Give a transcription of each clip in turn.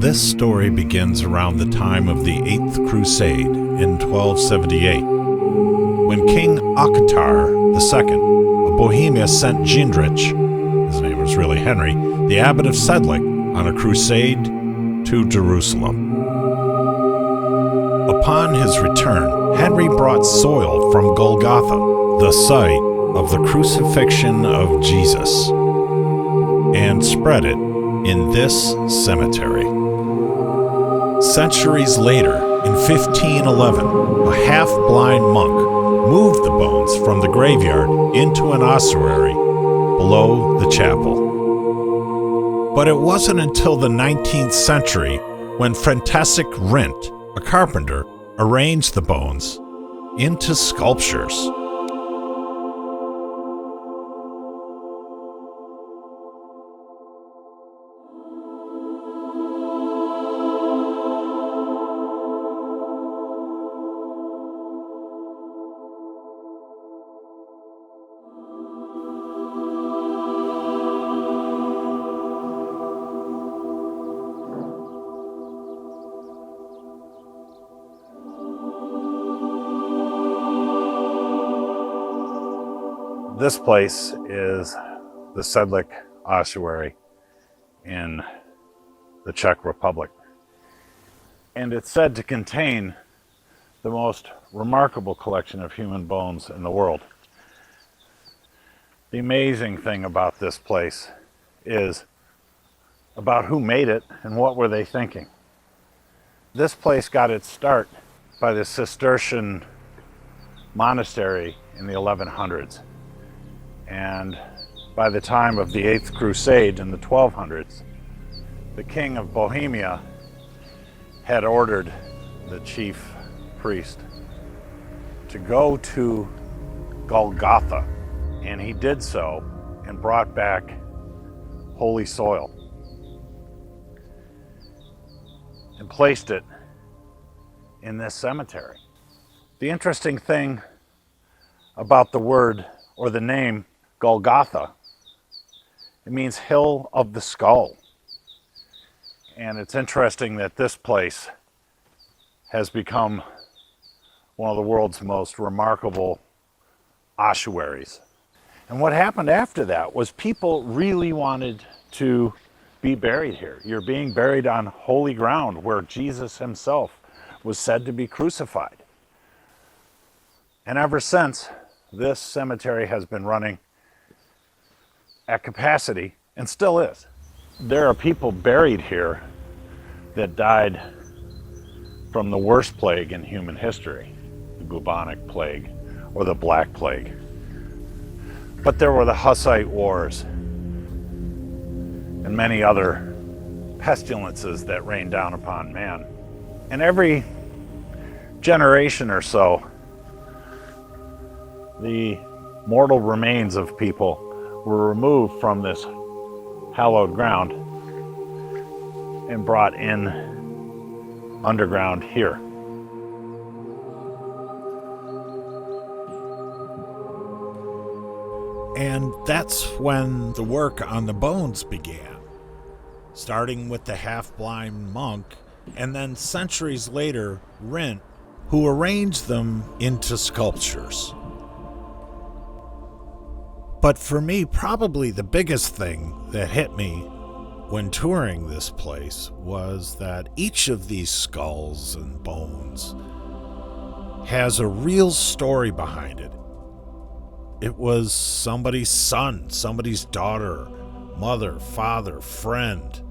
This story begins around the time of the Eighth Crusade in 1278, when King Akhatar II of Bohemia sent Gendrich, his name was really Henry, the abbot of Sedlec, on a crusade to Jerusalem. Upon his return, Henry brought soil from Golgotha, the site of the crucifixion of Jesus, and spread it in this cemetery. Centuries later, in 1511, a half-blind monk moved the bones from the graveyard into an ossuary below the chapel. But it wasn't until the 19th century when František Rindt, a carpenter, arranged the bones into sculptures. This place is the Sedlec ossuary in the Czech Republic. And it's said to contain the most remarkable collection of human bones in the world. The amazing thing about this place is about who made it and what were they thinking. This place got its start by the Cistercian monastery in the 1100s. And by the time of the Eighth Crusade in the 1200s, the King of Bohemia had ordered the chief priest to go to Golgotha, and he did so and brought back holy soil and placed it in this cemetery. The interesting thing about the word or the name Golgotha, it means hill of the skull. And it's interesting that this place has become one of the world's most remarkable ossuaries. And what happened after that was people really wanted to be buried here. You're being buried on holy ground where Jesus himself was said to be crucified. And ever since, this cemetery has been running at capacity and still is. There are people buried here that died from the worst plague in human history, the bubonic plague or the Black Plague. But there were the Hussite Wars and many other pestilences that rained down upon man. And every generation or so, the mortal remains of people were removed from this hallowed ground and brought in underground here. And that's when the work on the bones began, starting with the half-blind monk, and then centuries later, Rindt, who arranged them into sculptures. But for me, probably the biggest thing that hit me when touring this place was that each of these skulls and bones has a real story behind it. It was somebody's son, somebody's daughter, mother, father, friend.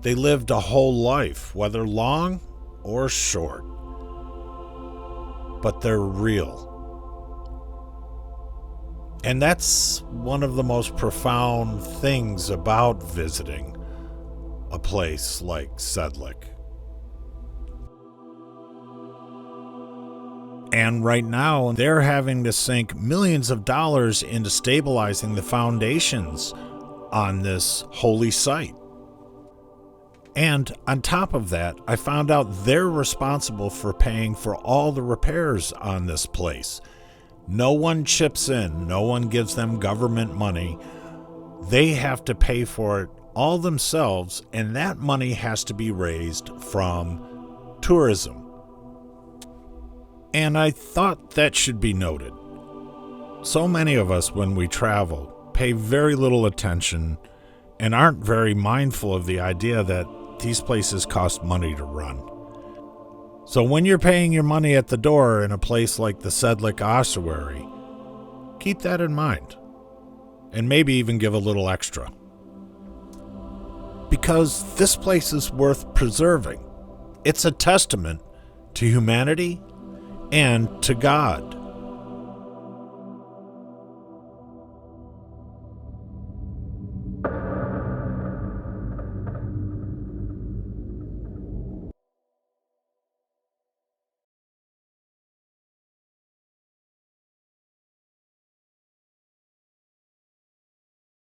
They lived a whole life, whether long or short. But they're real. And that's one of the most profound things about visiting a place like Sedlec. And right now, they're having to sink millions of dollars into stabilizing the foundations on this holy site. And on top of that, I found out they're responsible for paying for all the repairs on this place. No one chips in, no one gives them government money. They have to pay for it all themselves, and that money has to be raised from tourism. And I thought that should be noted. So many of us, when we travel, pay very little attention and aren't very mindful of the idea that these places cost money to run. So when you're paying your money at the door in a place like the Sedlec ossuary, keep that in mind, and maybe even give a little extra. Because this place is worth preserving. It's a testament to humanity and to God.